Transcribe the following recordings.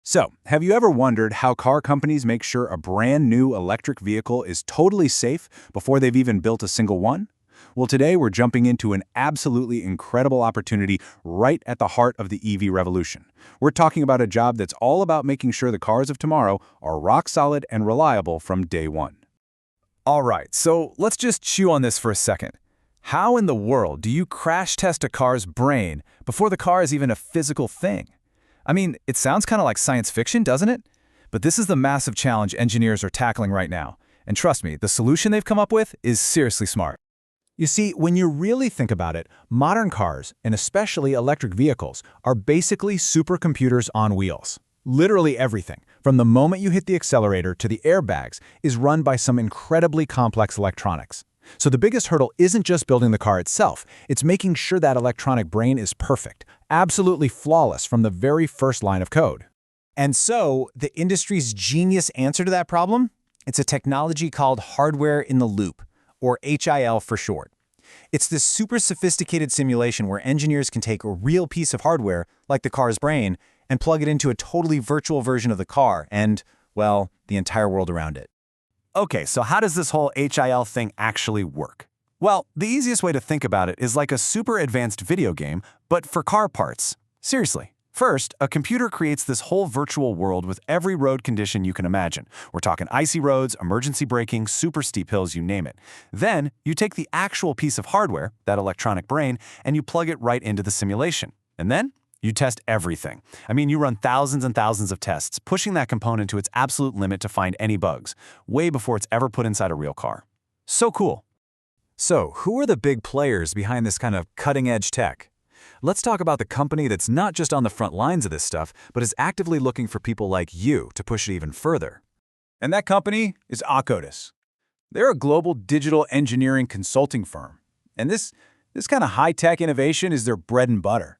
So, have you ever wondered how car companies make sure a brand new electric vehicle is totally safe before they've even built a single one? Well, today we're jumping into an absolutely incredible opportunity right at the heart of the EV revolution. We're talking about a job that's all about making sure the cars of tomorrow are rock solid and reliable from day one. All right, so let's just chew on this for a second. How in the world do you crash test a car's brain before the car is even a physical thing? I mean, it sounds kind of like science fiction, doesn't it? But this is the massive challenge engineers are tackling right now. And trust me, the solution they've come up with is seriously smart. You see, when you really think about it, modern cars, and especially electric vehicles, are basically supercomputers on wheels. Literally everything, from the moment you hit the accelerator to the airbags, is run by some incredibly complex electronics. So the biggest hurdle isn't just building the car itself, it's making sure that electronic brain is perfect, absolutely flawless from the very first line of code. And so, the industry's genius answer to that problem? It's a technology called hardware-in-the-loop, or HIL for short. It's this super sophisticated simulation where engineers can take a real piece of hardware, like the car's brain, and plug it into a totally virtual version of the car and, well, the entire world around it. Okay, so how does this whole HIL thing actually work? Well, the easiest way to think about it is like a super advanced video game, but for car parts. Seriously. First, a computer creates this whole virtual world with every road condition you can imagine. We're talking icy roads, emergency braking, super steep hills, you name it. Then, you take the actual piece of hardware, that electronic brain, and you plug it right into the simulation. And then, you test everything. I mean, you run thousands and thousands of tests, pushing that component to its absolute limit to find any bugs, way before it's ever put inside a real car. So cool. So, who are the big players behind this kind of cutting-edge tech? Let's talk about the company that's not just on the front lines of this stuff, but is actively looking for people like you to push it even further. And that company is Akkodis. They're a global digital engineering consulting firm. And this kind of high-tech innovation is their bread and butter.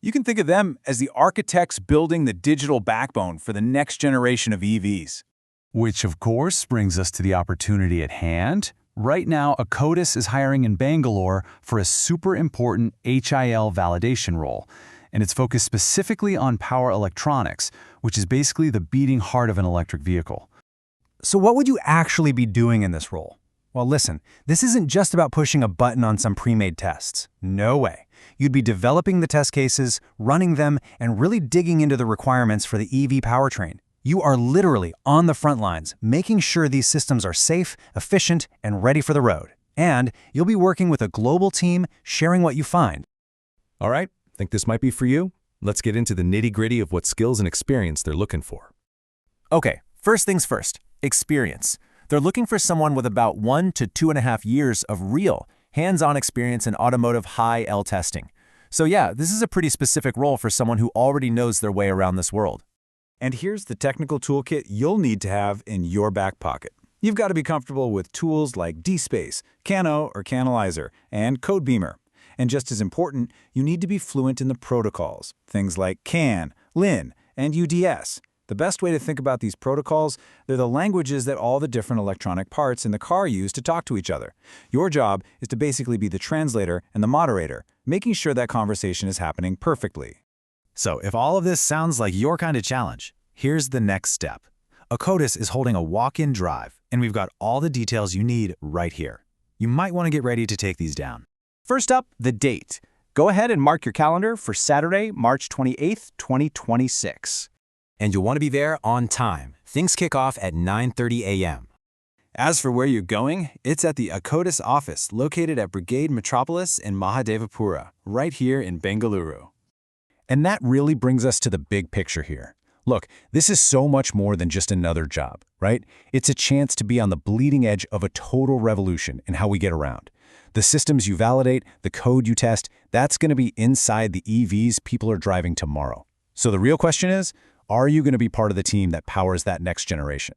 You can think of them as the architects building the digital backbone for the next generation of EVs. Which, of course, brings us to the opportunity at hand. Right now, Akkodis is hiring in Bangalore for a super important HIL validation role, and it's focused specifically on power electronics, which is basically the beating heart of an electric vehicle. So what would you actually be doing in this role? Well, listen, this isn't just about pushing a button on some pre-made tests. No way. You'd be developing the test cases, running them, and really digging into the requirements for the EV powertrain. You are literally on the front lines, making sure these systems are safe, efficient, and ready for the road. And you'll be working with a global team, sharing what you find. All right, think this might be for you? Let's get into the nitty-gritty of what skills and experience they're looking for. Okay, first things first, experience. They're looking for someone with about 1 to 2.5 years of real, hands-on experience in automotive HIL testing. So yeah, this is a pretty specific role for someone who already knows their way around this world. And here's the technical toolkit you'll need to have in your back pocket. You've got to be comfortable with tools like dSPACE, CANoe or CANalyzer, and Codebeamer. And just as important, you need to be fluent in the protocols, things like CAN, LIN, and UDS. The best way to think about these protocols, they're the languages that all the different electronic parts in the car use to talk to each other. Your job is to basically be the translator and the moderator, making sure that conversation is happening perfectly. So if all of this sounds like your kind of challenge, here's the next step. Akkodis is holding a walk-in drive, and we've got all the details you need right here. You might want to get ready to take these down. First up, the date. Go ahead and mark your calendar for Saturday, March 28th, 2026. And you'll want to be there on time. Things kick off at 9:30 a.m. As for where you're going, it's at the Akkodis office located at Brigade Metropolis in Mahadevapura, right here in Bengaluru. And that really brings us to the big picture here. Look, this is so much more than just another job, right? It's a chance to be on the bleeding edge of a total revolution in how we get around. The systems you validate, the code you test, that's going to be inside the EVs people are driving tomorrow. So the real question is, are you going to be part of the team that powers that next generation?